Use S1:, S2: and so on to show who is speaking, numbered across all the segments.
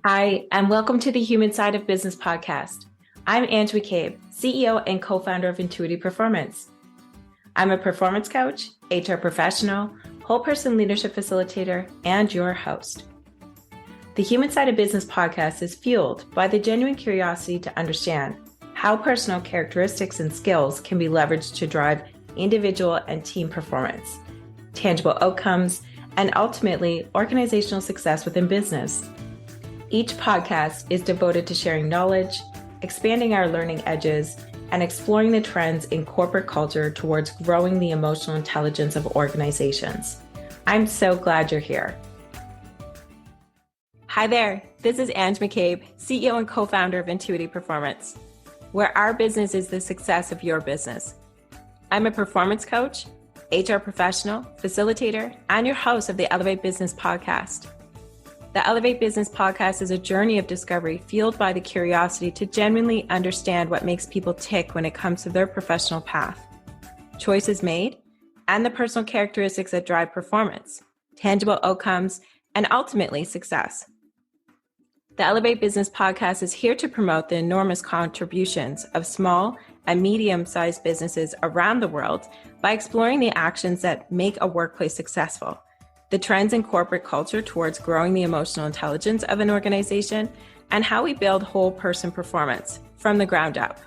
S1: Hi, and welcome to the Human Side of Business podcast. I'm Ange McCabe, CEO and co-founder of Intuitive Performance. I'm a performance coach, HR professional, whole person leadership facilitator, and your host. The Human Side of Business podcast is fueled by the genuine curiosity to understand how personal characteristics and skills can be leveraged to drive individual and team performance, tangible outcomes, and ultimately organizational success within business. Each podcast is devoted to sharing knowledge, expanding our learning edges, and exploring the trends in corporate culture towards growing the emotional intelligence of organizations. I'm so glad you're here. Hi there, this is Ange McCabe, CEO and co-founder of Intuitive Performance, where our business is the success of your business. I'm a performance coach, HR professional, facilitator, and your host of the Elevate Business podcast. The Elevate Business podcast is a journey of discovery fueled by the curiosity to genuinely understand what makes people tick when it comes to their professional path, choices made, and the personal characteristics that drive performance, tangible outcomes, and ultimately success. The Elevate Business podcast is here to promote the enormous contributions of small and medium-sized businesses around the world by exploring the actions that make a workplace successful, the trends in corporate culture towards growing the emotional intelligence of an organization, and how we build whole person performance from the ground up.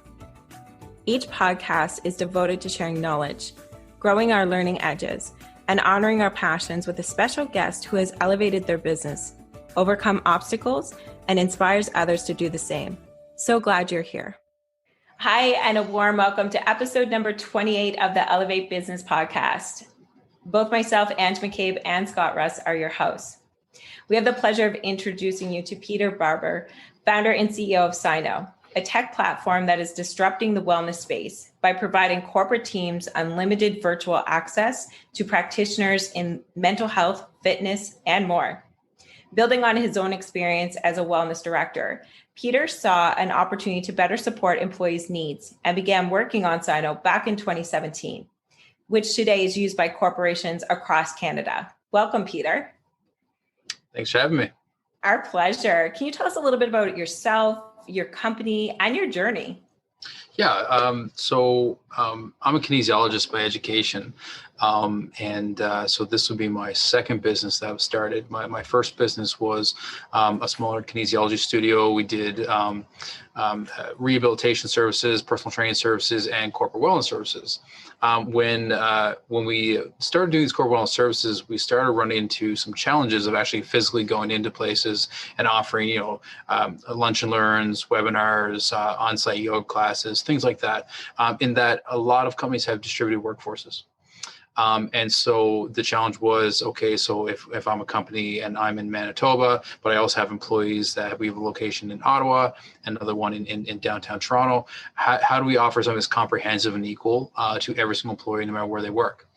S1: Each podcast is devoted to sharing knowledge, growing our learning edges, and honoring our passions with a special guest who has elevated their business, overcome obstacles, and inspires others to do the same. So glad you're here. Hi, and a warm welcome to episode number 28 of the Elevate Business podcast. Both myself, Ange McCabe, and Scott Russ are your hosts. We have the pleasure of introducing you to Peter Barbour, founder and CEO of Cyno, a tech platform that is disrupting the wellness space by providing corporate teams unlimited virtual access to practitioners in mental health, fitness, and more. Building on his own experience as a wellness director, Peter saw an opportunity to better support employees' needs and began working on Cyno back in 2017. Which today is used by corporations across Canada. Welcome, Peter.
S2: Thanks for having me.
S1: Our pleasure. Can you tell us a little bit about yourself, your company, and your journey?
S2: Yeah, so I'm a kinesiologist by education. So this would be my second business that I've started. My first business was a smaller kinesiology studio. We did rehabilitation services, personal training services, and corporate wellness services. When we started doing these corporate wellness services, we started running into some challenges of actually physically going into places and offering, lunch and learns, webinars, on-site yoga classes, things like that. In that a lot of companies have distributed workforces. And so the challenge was, okay, so if I'm a company and I'm in Manitoba, but I also have employees that we have a location in Ottawa, another one in downtown Toronto, how do we offer something that's comprehensive and equal to every single employee, no matter where they work?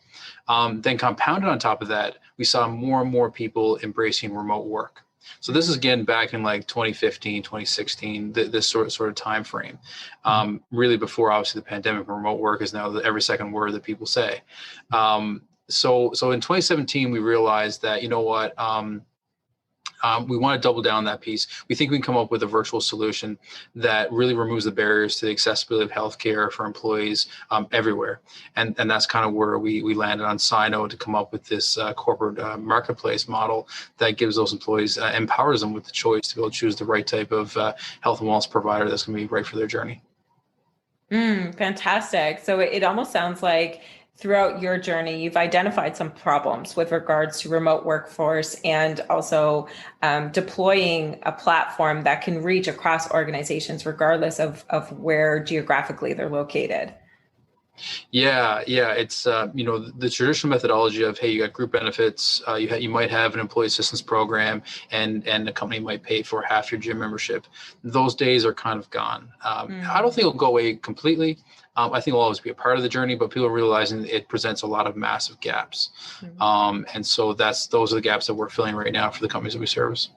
S2: Then compounded on top of that, we saw more and more people embracing remote work. So this is again back in like 2015, 2016, this sort of time frame, really before obviously the pandemic. Remote work is now every second word that people say. So in 2017, we realized that, we want to double down on that piece. We think we can come up with a virtual solution that really removes the barriers to the accessibility of healthcare for employees everywhere. And that's kind of where we landed on Cyno to come up with this corporate marketplace model that gives those employees, empowers them with the choice to be able to choose the right type of health and wellness provider that's going to be right for their journey.
S1: Fantastic. So it almost sounds like throughout your journey, you've identified some problems with regards to remote workforce and also deploying a platform that can reach across organizations, regardless of where geographically they're located.
S2: Yeah. It's, the traditional methodology of, hey, you got group benefits, you might have an employee assistance program and the company might pay for half your gym membership. Those days are kind of gone. I don't think it'll go away completely. I think it'll always be a part of the journey, but people are realizing it presents a lot of massive gaps. And so those are the gaps that we're filling right now for the companies that we service.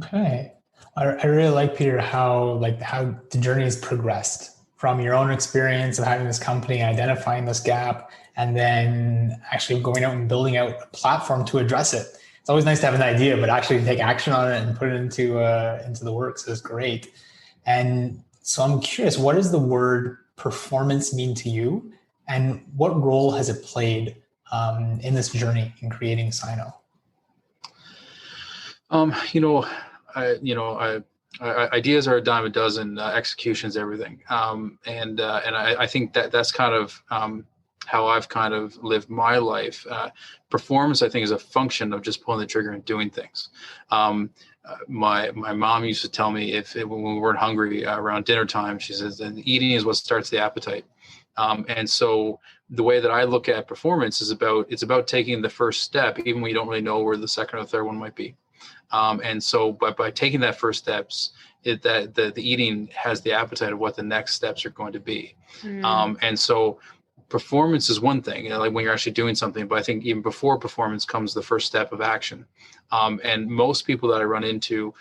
S3: Okay. I really like, Peter, how the journey has progressed from your own experience of having this company, identifying this gap, and then actually going out and building out a platform to address it. it's always nice to have an idea, but actually take action on it and put it into the work. So it's great. And so I'm curious, what does the word performance mean to you, and what role has it played in this journey in creating Cyno?
S2: Ideas are a dime a dozen. Execution's everything, and I think that's kind of how I've kind of lived my life. Performance, I think, is a function of just pulling the trigger and doing things. My mom used to tell me when we weren't hungry around dinner time, she says, "And eating is what starts the appetite." And so the way that I look at performance is it's about taking the first step, even when you don't really know where the second or third one might be. And so by taking that first steps, the eating has the appetite of what the next steps are going to be. And so performance is one thing, like when you're actually doing something, but I think even before performance comes the first step of action. And most people that I run into,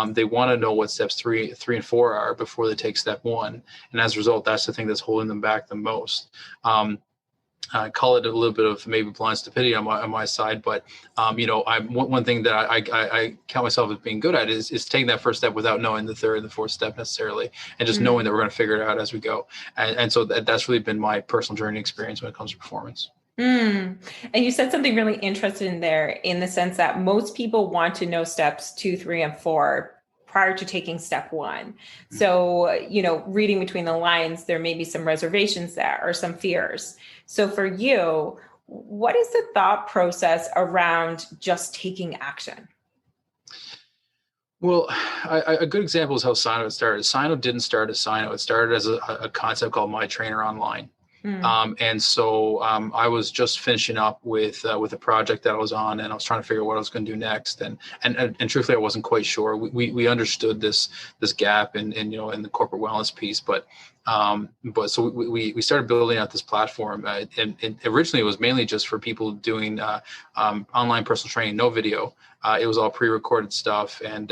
S2: they want to know what steps three and four are before they take step one. And as a result, that's the thing that's holding them back the most. I call it a little bit of maybe blind stupidity on my side, but one thing that I count myself as being good at is taking that first step without knowing the third and the fourth step necessarily, and just knowing that we're going to figure it out as we go. And so that's really been my personal journey experience when it comes to performance.
S1: And you said something really interesting there, in the sense that most people want to know steps 2, 3, and 4 prior to taking step 1. So, reading between the lines, there may be some reservations there or some fears. So for you, what is the thought process around just taking action?
S2: Well, a good example is how Cyno started. Cyno didn't start as Cyno. It started as a concept called My Trainer Online. And so I was just finishing up with a project that I was on, and I was trying to figure out what I was going to do next. And truthfully, I wasn't quite sure. We understood this gap in the corporate wellness piece, but so we started building out this platform. And originally, it was mainly just for people doing online personal training, no video. It was all pre-recorded stuff, and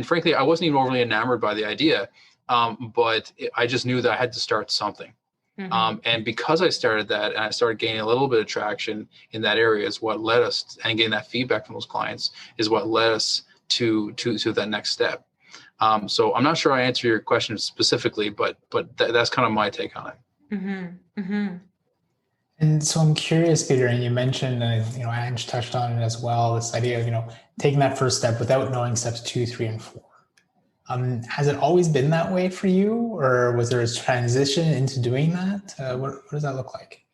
S2: frankly, I wasn't even overly enamored by the idea, but I just knew that I had to start something. And because I started that and I started gaining a little bit of traction in that area is what led us, and getting that feedback from those clients is what led us to that next step. So I'm not sure I answer your question specifically, but that's kind of my take on it.
S3: And so I'm curious, Peter, and you mentioned, Ange touched on it as well, this idea of, taking that first step without knowing steps 2, 3, and 4. Has it always been that way for you, or was there a transition into doing that? What does that look like?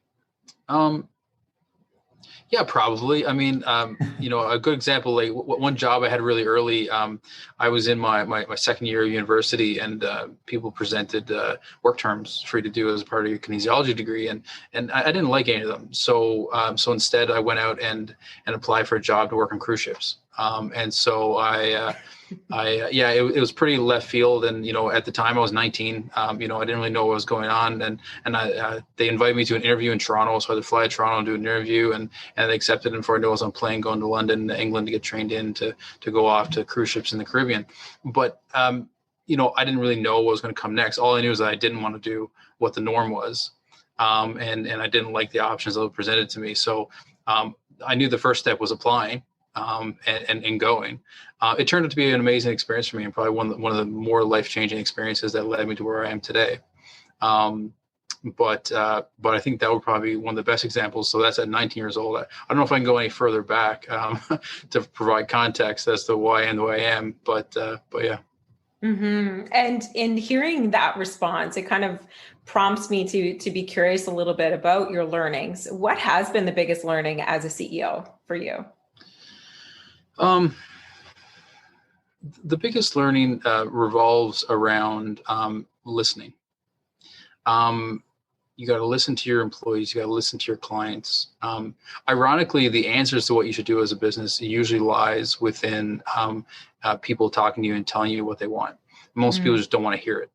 S2: Yeah, probably. I mean, a good example, like one job I had really early, I was in my second year of university, and people presented work terms for you to do as part of your kinesiology degree. And I didn't like any of them. So instead I went out and applied for a job to work on cruise ships. And so it was pretty left field. And, at the time I was 19, I didn't really know what was going on. And they invited me to an interview in Toronto. So I had to fly to Toronto and do an interview, and they accepted. And before I knew, I was on a plane going to London, England, to get trained in to go off to cruise ships in the Caribbean. But, I didn't really know what was going to come next. All I knew is that I didn't want to do what the norm was. And I didn't like the options that were presented to me. So I knew the first step was applying. And going. It turned out to be an amazing experience for me, and probably one of the more life-changing experiences that led me to where I am today. But I think that would probably be one of the best examples. So that's at 19 years old. I don't know if I can go any further back to provide context as to why I am the way I am. But yeah.
S1: And in hearing that response, it kind of prompts me to be curious a little bit about your learnings. What has been the biggest learning as a CEO for you?
S2: The biggest learning revolves around listening. You got to listen to your employees. You got to listen to your clients. Ironically, the answers to what you should do as a business usually lies within people talking to you and telling you what they want. Most people just don't want to hear it.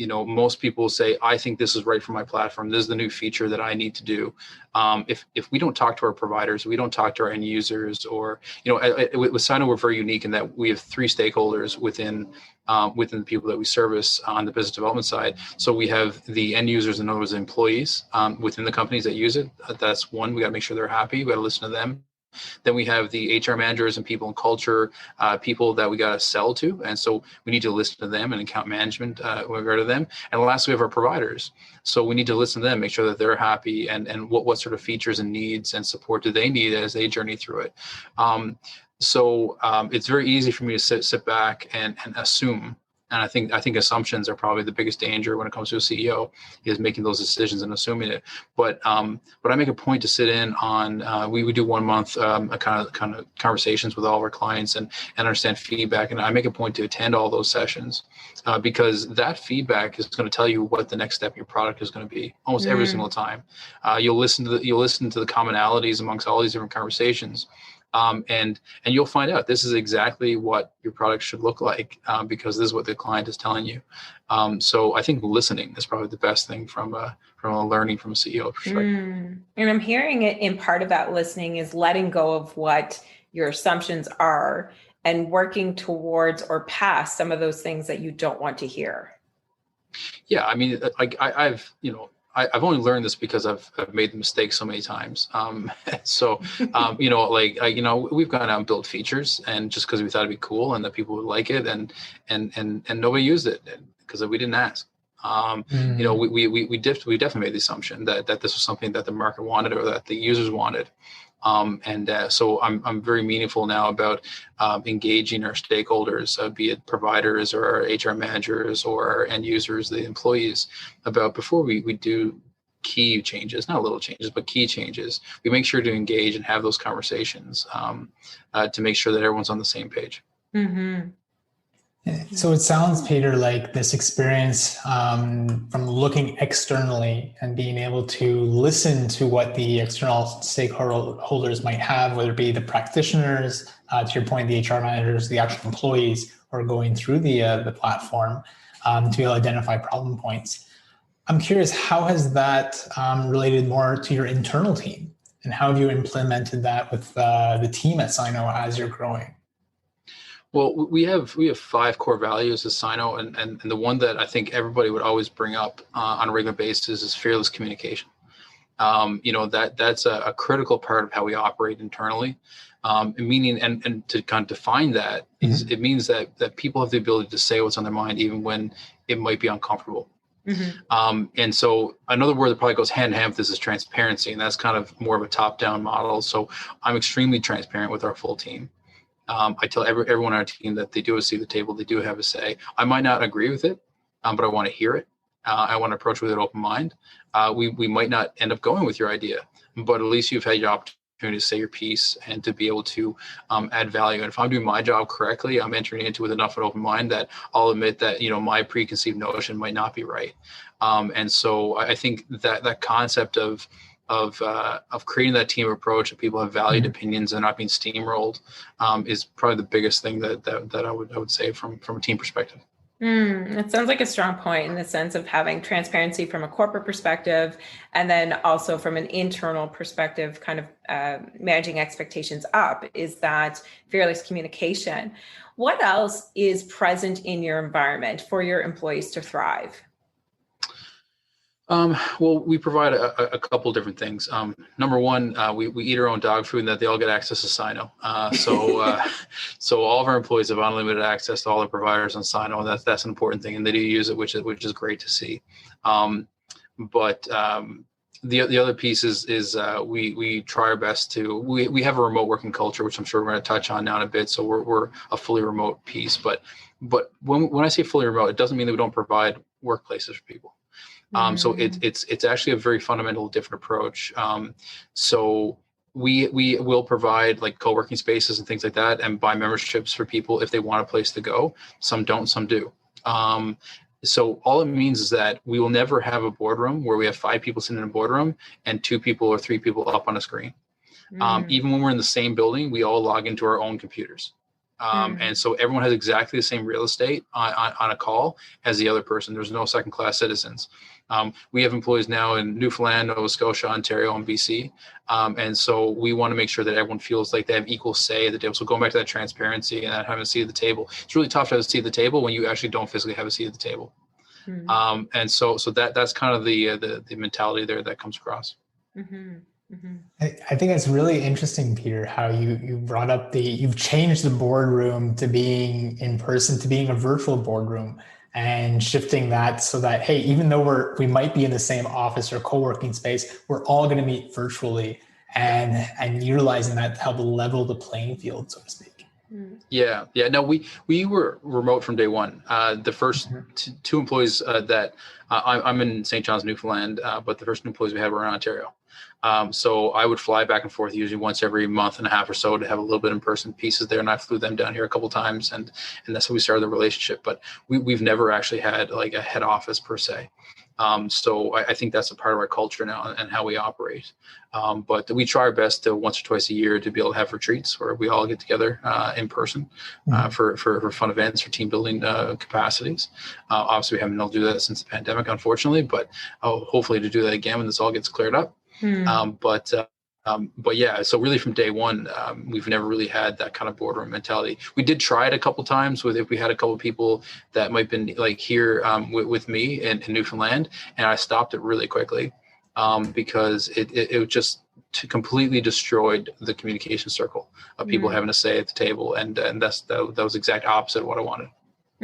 S2: Most people say, I think this is right for my platform. This is the new feature that I need to do. If we don't talk to our providers, we don't talk to our end users, or, with Cyno, we're very unique in that we have 3 stakeholders within the people that we service on the business development side. So we have the end users, in other words, employees within the companies that use it. That's one. We got to make sure they're happy. We got to listen to them. Then we have the HR managers and people and culture, people that we got to sell to. And so we need to listen to them, and account management with regard to them. And lastly, we have our providers. So we need to listen to them, make sure that they're happy, and what sort of features and needs and support do they need as they journey through it. So it's very easy for me to sit back and assume. And I think assumptions are probably the biggest danger when it comes to a CEO, is making those decisions and assuming it. But I make a point to sit in on. We would do 1 month kind of conversations with all of our clients and understand feedback. And I make a point to attend all those sessions because that feedback is going to tell you what the next step in your product is going to be almost every single time. You'll listen to the commonalities amongst all these different conversations. And you'll find out this is exactly what your product should look like because this is what the client is telling you. So I think listening is probably the best thing from a learning from a CEO perspective.
S1: And I'm hearing it in part of that listening is letting go of what your assumptions are and working towards or past some of those things that you don't want to hear.
S2: Yeah, I mean, I've only learned this because I've made the mistake so many times. We've gone out and built features, and just because we thought it'd be cool and that people would like it, and nobody used it because we didn't ask. We definitely made the assumption that this was something that the market wanted or that the users wanted. So I'm very meaningful now about engaging our stakeholders, be it providers or our HR managers or our end users, the employees, about before we do key changes, not little changes, but key changes. We make sure to engage and have those conversations to make sure that everyone's on the same page.
S1: Mm-hmm.
S3: So it sounds, Peter, like this experience from looking externally and being able to listen to what the external stakeholders might have, whether it be the practitioners, to your point, the HR managers, the actual employees who are going through the platform to be able to identify problem points. I'm curious, how has that related more to your internal team? And how have you implemented that with the team at Cyno as you're growing?
S2: Well, we have 5 core values as Cyno, and the one that I think everybody would always bring up on a regular basis is fearless communication. That's a critical part of how we operate internally. Meaning, and to kind of define that, it means that people have the ability to say what's on their mind even when it might be uncomfortable. Mm-hmm. And so another word that probably goes hand in hand with this is transparency, and that's kind of more of a top-down model. So I'm extremely transparent with our full team. I tell everyone on our team that they do have a seat at the table, they do have a say. I might not agree with it, but I want to hear it. I want to approach it with an open mind. We might not end up going with your idea, but at least you've had your opportunity to say your piece and to be able to add value. And if I'm doing my job correctly, I'm entering into it with enough of an open mind that I'll admit that my preconceived notion might not be right. And so I think that concept of creating that team approach, and people have valued opinions and not being steamrolled, is probably the biggest thing that I would say from a team perspective.
S1: It sounds like a strong point in the sense of having transparency from a corporate perspective, and then also from an internal perspective, kind of managing expectations up, is that fearless communication. What else is present in your environment for your employees to thrive?
S2: Well, we provide a couple different things. Number one, we eat our own dog food, and that they all get access to Cyno. So all of our employees have unlimited access to all the providers on Cyno, and that's an important thing, and they do use it, which is great to see. But the other piece is we try our best to. We have a remote working culture, which I'm sure we're going to touch on now in a bit. So we're a fully remote piece, but when I say fully remote, it doesn't mean that we don't provide workplaces for people. So it's actually a very fundamental different approach. So we will provide like co-working spaces and things like that, and buy memberships for people if they want a place to go. Some don't, some do. So all it means is that we will never have a boardroom where we have 5 people sitting in a boardroom and 2 people or 3 people up on a screen. Even when we're in the same building, we all log into our own computers. And so everyone has exactly the same real estate on a call as the other person. There's no second-class citizens. We have employees now in Newfoundland, Nova Scotia, Ontario, and BC. And so we want to make sure that everyone feels like they have equal say at the table. So going back to that transparency and that having a seat at the table, it's really tough to have a seat at the table when you actually don't physically have a seat at the table. And so that's kind of the mentality there that comes across.
S3: I think it's really interesting, Peter, how you brought up you've changed the boardroom to being in person, to being a virtual boardroom, and shifting that so that, hey, even though we might be in the same office or co-working space, we're all going to meet virtually, and utilizing that to help level the playing field, so to speak.
S2: Yeah. No, we were remote from day one. The first two employees that I'm in St. John's, Newfoundland, but the first employees we had were in Ontario. So I would fly back and forth usually once every month and a half or so to have a little bit in-person pieces there. And I flew them down here a couple of times, and that's how we started the relationship. But we've never actually had like a head office per se. So I think that's a part of our culture now and how we operate. But we try our best to once or twice a year to be able to have retreats where we all get together in person for fun events or team building capacities. Obviously, we haven't been able to do that since the pandemic, unfortunately, but hopefully to do that again when this all gets cleared up. But yeah, so really from day one, we've never really had that kind of boardroom mentality. We did try it a couple times if we had a couple of people that might have been like here with me in Newfoundland, and I stopped it really quickly because it just completely destroyed the communication circle of people having a say at the table, and that was the exact opposite of what I wanted.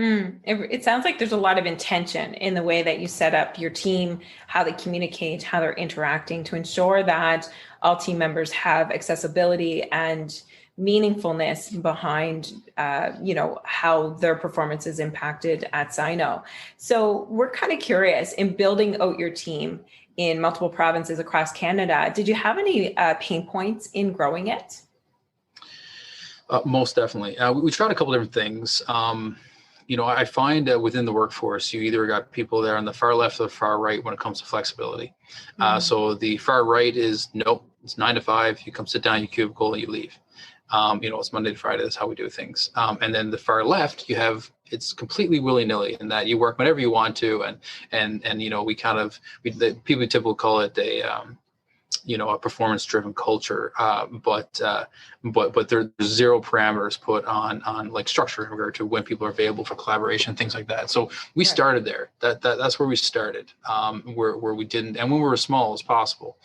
S1: It sounds like there's a lot of intention in the way that you set up your team, how they communicate, how they're interacting to ensure that all team members have accessibility and meaningfulness behind, how their performance is impacted at Cyno. So we're kind of curious, in building out your team in multiple provinces across Canada, did you have any pain points in growing it?
S2: Most definitely. We tried a couple different things. I find that within the workforce, you either got people there on the far left or the far right when it comes to flexibility. So the far right is, nope, it's 9 to 5. You come sit down in your cubicle and you leave. It's Monday to Friday. That's how we do things. And then the far left, it's completely willy-nilly in that you work whenever you want to. And the people typically call it a performance-driven culture, but there's zero parameters put on like structure in regard to when people are available for collaboration, things like that. So we started there. That's where we started, where we didn't, and when we were as small as possible.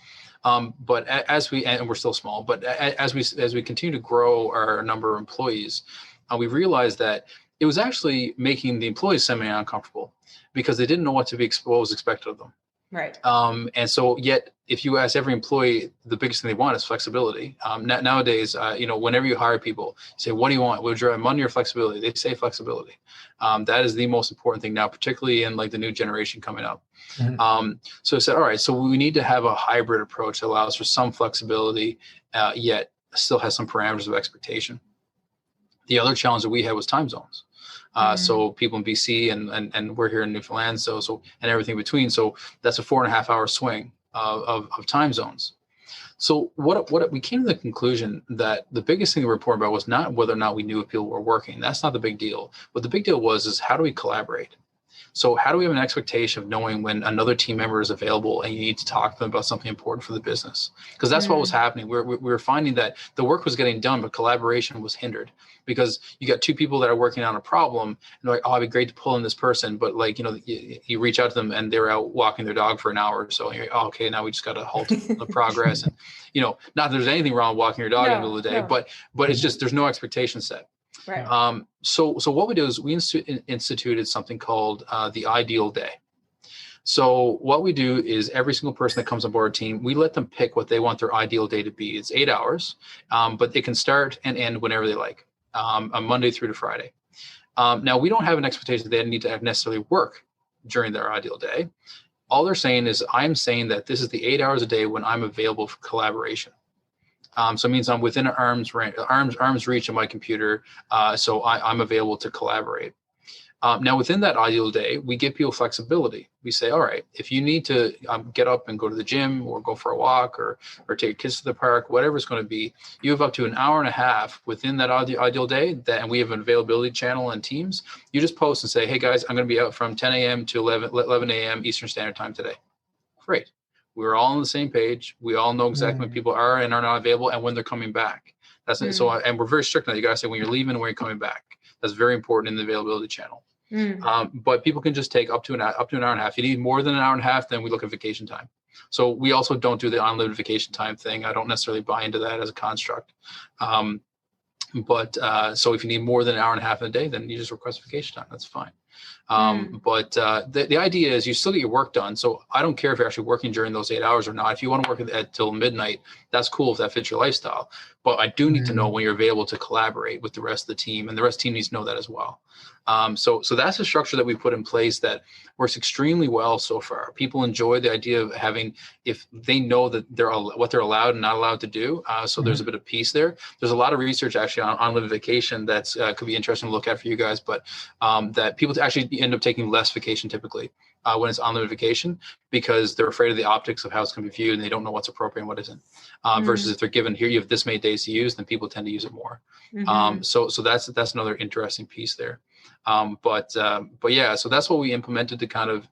S2: But and we're still small, but as we continue to grow our number of employees, we realized that it was actually making the employees semi-uncomfortable because they didn't know what was expected of them.
S1: Right.
S2: And so yet, if you ask every employee, the biggest thing they want is flexibility. Nowadays, whenever you hire people, you say, what do you want? Would you rather money or flexibility? They say flexibility. That is the most important thing now, particularly in like the new generation coming up. So I said, all right, so we need to have a hybrid approach that allows for some flexibility, yet still has some parameters of expectation. The other challenge that we had was time zones. So people in BC and we're here in Newfoundland, so and everything between. So that's a 4.5 hour swing of time zones. So what we came to the conclusion that the biggest thing we were important about was not whether or not we knew if people were working. That's not the big deal. What the big deal was how do we collaborate? So how do we have an expectation of knowing when another team member is available and you need to talk to them about something important for the business? Because that's what was happening. We were finding that the work was getting done, but collaboration was hindered because you got two people that are working on a problem and they're like, oh, it'd be great to pull in this person. But you reach out to them and they're out walking their dog for an hour or so. And you're like, oh, okay, now we just got to halt the progress. And, not that there's anything wrong with walking your dog in the middle of the day, but it's just, there's no expectation set.
S1: Right.
S2: So what we do is we instituted something called the ideal day. So what we do is every single person that comes on board our team, we let them pick what they want their ideal day to be. It's 8 hours, but it can start and end whenever they like, on Monday through to Friday. Now, we don't have an expectation that they need to have necessarily work during their ideal day. All they're saying is, I'm saying that this is the 8 hours a day when I'm available for collaboration. So it means I'm within arm's reach of my computer, so I'm available to collaborate. Now, within that ideal day, we give people flexibility. We say, all right, if you need to get up and go to the gym or go for a walk or take kids to the park, whatever it's going to be, you have up to an hour and a half within that ideal day, and we have an availability channel and Teams. You just post and say, hey, guys, I'm going to be out from 10 a.m. to 11 a.m. Eastern Standard Time today. Great. We're all on the same page. We all know exactly when people are and are not available and when they're coming back. So, and we're very strict on that. You got to say when you're leaving and when you're coming back. That's very important in the availability channel. But people can just take up to an hour and a half. If you need more than an hour and a half, then we look at vacation time. So we also don't do the unlimited vacation time thing. I don't necessarily buy into that as a construct. So if you need more than an hour and a half in a day, then you just request vacation time. That's fine. But the idea is you still get your work done. So I don't care if you're actually working during those 8 hours or not. If you want to work till midnight, that's cool if that fits your lifestyle. But I do need to know when you're available to collaborate with the rest of the team, and the rest of the team needs to know that as well. So that's a structure that we put in place that works extremely well so far. People enjoy the idea of having, if they know that what they're allowed and not allowed to do. So there's a bit of peace there. There's a lot of research actually on unlimited vacation that's could be interesting to look at for you guys, but that people actually end up taking less vacation typically when it's unlimited vacation, because they're afraid of the optics of how it's going to be viewed and they don't know what's appropriate and what isn't. Versus if they're given, here you have this many days to use, then people tend to use it more. So that's another interesting piece there. But yeah, so that's what we implemented to kind of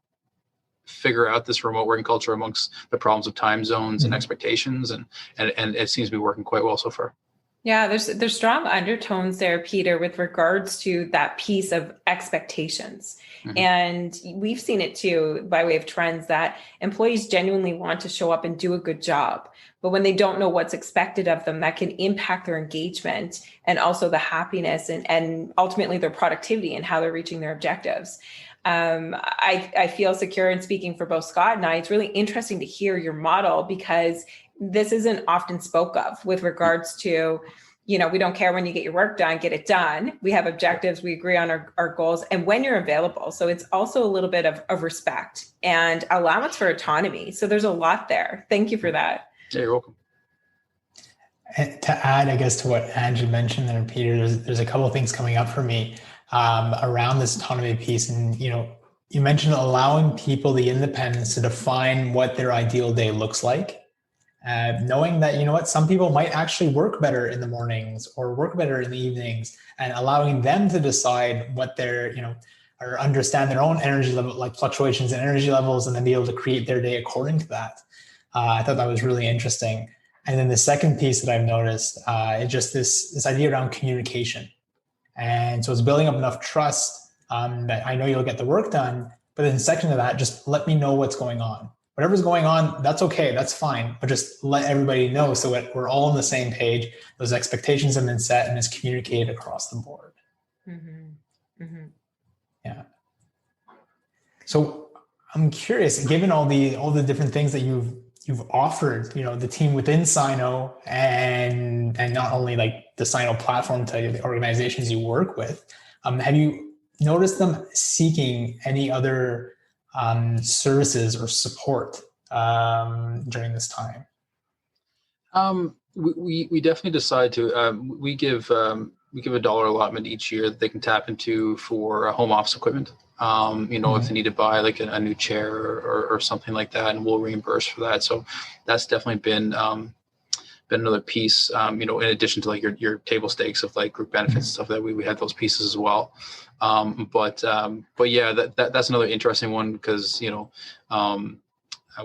S2: figure out this remote working culture amongst the problems of time zones and expectations, and it seems to be working quite well so far.
S1: Yeah, there's strong undertones there, Peter, with regards to that piece of expectations. And we've seen it too, by way of trends, that employees genuinely want to show up and do a good job. But when they don't know what's expected of them, that can impact their engagement and also the happiness and ultimately their productivity and how they're reaching their objectives. I feel secure in speaking for both Scott and I. It's really interesting to hear your model, because this isn't often spoke of with regards to, we don't care when you get your work done, get it done. We have objectives, we agree on our goals, and when you're available. So it's also a little bit of respect and allowance for autonomy. So there's a lot there. Thank you for that.
S2: Yeah, you're welcome.
S3: And to add, I guess, to what Angie mentioned there, Peter, there's a couple of things coming up for me around this autonomy piece. And, you mentioned allowing people the independence to define what their ideal day looks like. Knowing that, some people might actually work better in the mornings or work better in the evenings, and allowing them to decide what their, or understand their own energy level, like fluctuations in energy levels, and then be able to create their day according to that. I thought that was really interesting. And then the second piece that I've noticed is just this idea around communication. And so it's building up enough trust that I know you'll get the work done, but then second to that, just let me know what's going on. Whatever's going on, that's okay, that's fine, but just let everybody know so that we're all on the same page. Those expectations have been set and it's communicated across the board. Yeah. So I'm curious, given all the different things that you've offered, the team within Cyno and not only like the Cyno platform to the organizations you work with, have you noticed them seeking any other services or support during this time?
S2: We definitely decide to. We give a dollar allotment each year that they can tap into for home office equipment. If they need to buy like a new chair or something like that, and we'll reimburse for that. So that's definitely been another piece. In addition to like your table stakes of like group benefits and stuff, that we had those pieces as well. But yeah, that's another interesting one, because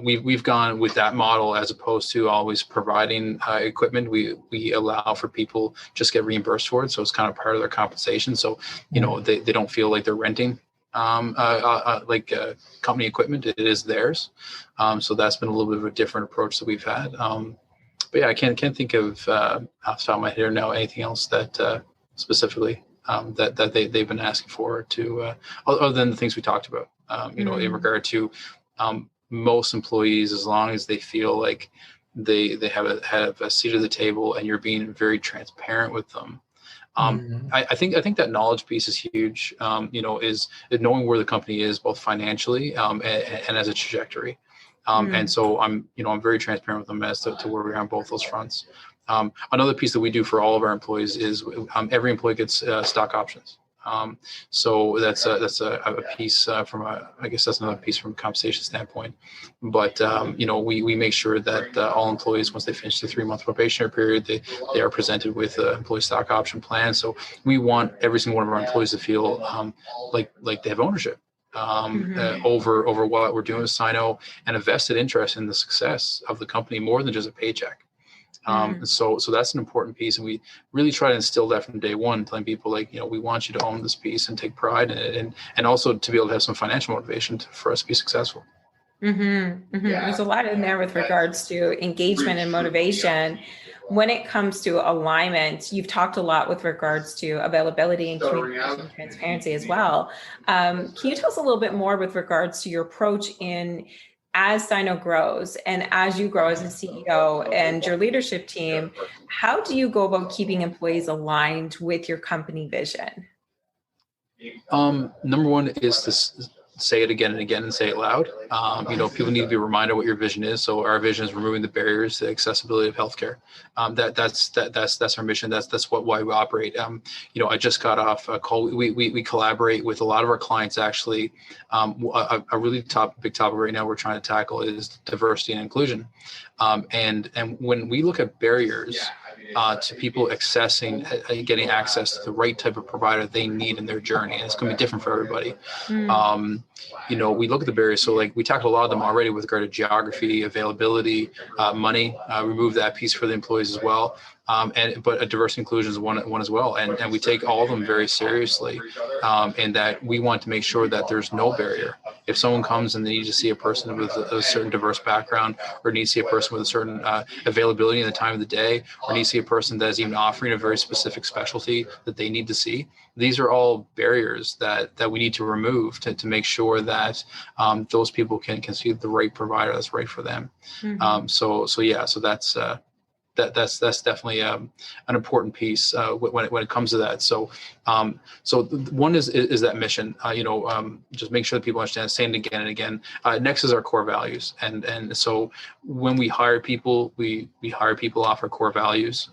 S2: we've gone with that model as opposed to always providing equipment. We allow for people just get reimbursed for it, so it's kind of part of their compensation. So they don't feel like they're renting company equipment. It is theirs. So that's been a little bit of a different approach that we've had. But yeah, I can't think of off the top of my head now anything else that specifically that they've been asking for to other than the things we talked about. In regard to most employees, as long as they feel like they have a seat at the table and you're being very transparent with them. I think that knowledge piece is huge. Is knowing where the company is both financially and as a trajectory. And so I'm very transparent with them as to where we are on both those fronts. Another piece that we do for all of our employees is every employee gets stock options. So that's a piece I guess that's another piece from a compensation standpoint. But we make sure that all employees, once they finish the 3-month probationary period, they are presented with an employee stock option plan. So we want every single one of our employees to feel like they have ownership over what we're doing with Cyno, and a vested interest in the success of the company more than just a paycheck. So that's an important piece, and we really try to instill that from day one, telling people like, we want you to own this piece and take pride in it, and also to be able to have some financial motivation for us to be successful.
S1: There's a lot in there with regards to engagement and motivation. When it comes to alignment, you've talked a lot with regards to availability and communication and transparency as well. Can you tell us a little bit more with regards to your approach as Cyno grows and as you grow as a CEO and your leadership team? How do you go about keeping employees aligned with your company vision?
S2: Number one is to say it again and again and say it loud. People need to be reminded what your vision is. So our vision is removing the barriers to accessibility of healthcare. That's our mission. That's why we operate. I just got off a call. We collaborate with a lot of our clients. Actually, a really big topic right now we're trying to tackle is diversity and inclusion. And when we look at barriers to people getting access to the right type of provider they need in their journey, and it's going to be different for everybody. We look at the barriers. So like we tackled a lot of them already with regard to geography, availability, money. Remove that piece for the employees as well. But a diversity inclusion is one as well, and we take all of them very seriously, and that we want to make sure that there's no barrier. If someone comes and they need to see a person with a certain diverse background, or need to see a person with a certain availability in the time of the day, or need to see a person that is even offering a very specific specialty that they need to see, these are all barriers that we need to remove to make sure that those people can see the right provider that's right for them. So that's definitely an important piece when it comes to that. So one is that mission. Just make sure that people understand, saying it again and again. Next is our core values, and so when we hire people, we hire people off our core values.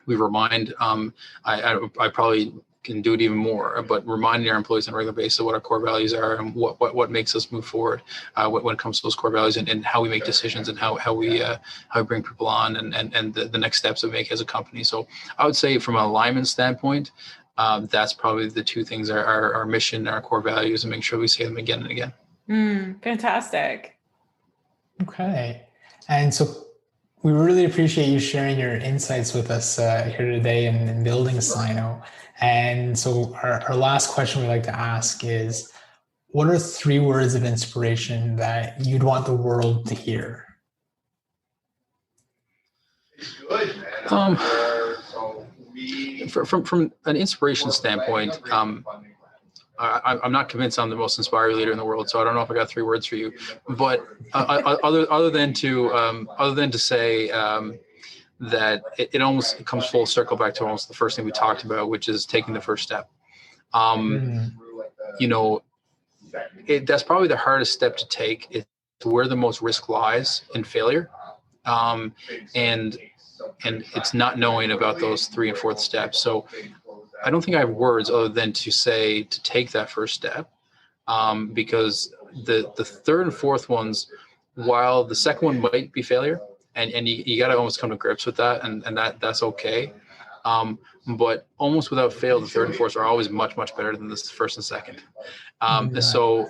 S2: We remind. I probably can do it even more, but reminding our employees on a regular basis of what our core values are and what makes us move forward when it comes to those core values, and how we make decisions, and how we bring people on, and the next steps we make as a company. So I would say from an alignment standpoint, that's probably the two things: our mission, our core values, and make sure we say them again and again.
S1: Fantastic.
S3: Okay. And so we really appreciate you sharing your insights with us here today in building Cyno. And so our last question we like to ask is, what are 3 words of inspiration that you'd want the world to hear?
S2: From an inspiration standpoint, I'm not convinced I'm the most inspiring leader in the world, so I don't know if I got 3 words for you. But other than to say that it almost comes full circle back to almost the first thing we talked about, which is taking the first step. That's probably the hardest step to take. It's where the most risk lies in failure, and it's not knowing about those 3 and 4th steps. So I don't think I have words other than to say to take that first step, because the 3rd and 4th ones, while the second one might be failure, and you got to almost come to grips with that, and that's okay. But almost without fail, the 3rd and 4th are always much better than the 1st and 2nd. So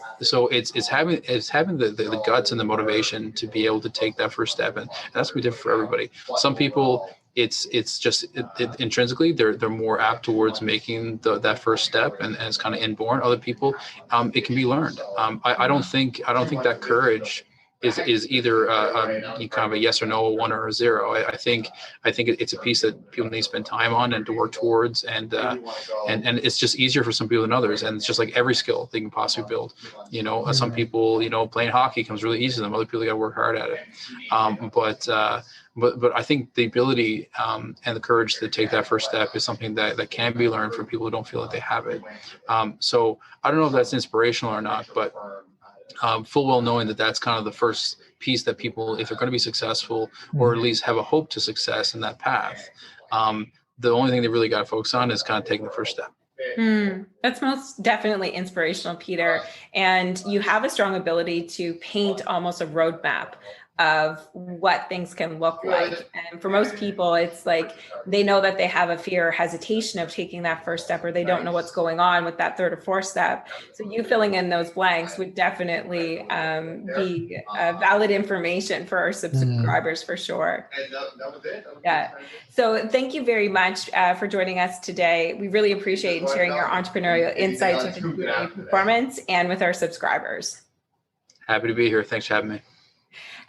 S2: it's having the guts and the motivation to be able to take that first step, and that's going to be different for everybody. Some people, it's just intrinsically they're more apt towards making that first step, and it's kind of inborn. Other people, it can be learned. I don't think that courage is either kind of a yes or no, a 1 or a 0. I think it's a piece that people need to spend time on and to work towards, and it's just easier for some people than others. And it's just like every skill they can possibly build. Some people, playing hockey comes really easy to them. Other people got to work hard at it. But I think the ability and the courage to take that first step is something that can be learned from people who don't feel that they have it. So I don't know if that's inspirational or not, but full well knowing that that's kind of the first piece that people, if they're going to be successful, or at least have a hope to success in that path, the only thing they really got to focus on is kind of taking the first step.
S1: That's most definitely inspirational, Peter. And you have a strong ability to paint almost a roadmap of what things can look like. And for most people, it's like they know that they have a fear or hesitation of taking that first step, or they don't know what's going on with that third or fourth step. So you filling in those blanks would definitely be valid information for our subscribers for sure. Yeah. So thank you very much for joining us today. We really appreciate sharing your entrepreneurial insights with Intuitive Performance and with our subscribers.
S2: Happy to be here. Thanks for having me.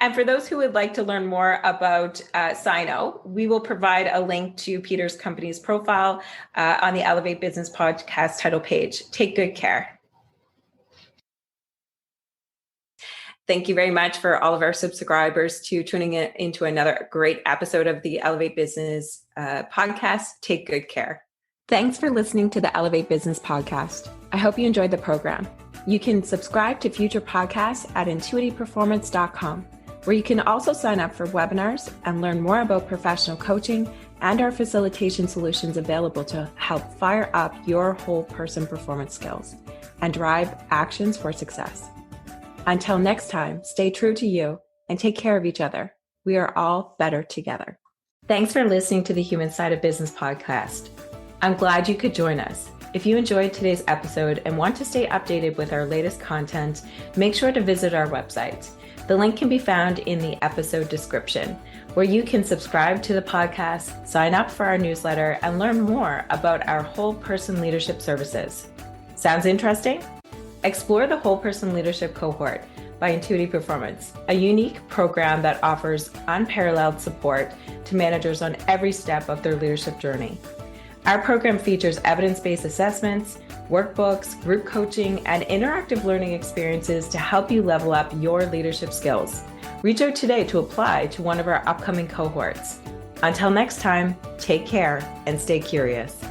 S1: And for those who would like to learn more about Cyno, we will provide a link to Peter's company's profile on the Elevate Business Podcast title page. Take good care. Thank you very much for all of our subscribers to tuning in into another great episode of the Elevate Business Podcast. Take good care. Thanks for listening to the Elevate Business Podcast. I hope you enjoyed the program. You can subscribe to future podcasts at intuitiveperformance.com, where you can also sign up for webinars and learn more about professional coaching and our facilitation solutions available to help fire up your whole person performance skills and drive actions for success. Until next time, stay true to you and take care of each other. We are all better together. Thanks for listening to the Human Side of Business podcast. I'm glad you could join us. If you enjoyed today's episode and want to stay updated with our latest content, make sure to visit our website. The link can be found in the episode description, where you can subscribe to the podcast, sign up for our newsletter, and learn more about our whole person leadership services. Sounds interesting? Explore the Whole Person Leadership Cohort by Intuitive Performance, a unique program that offers unparalleled support to managers on every step of their leadership journey. Our program features evidence-based assessments, workbooks, group coaching, and interactive learning experiences to help you level up your leadership skills. Reach out today to apply to one of our upcoming cohorts. Until next time, take care and stay curious.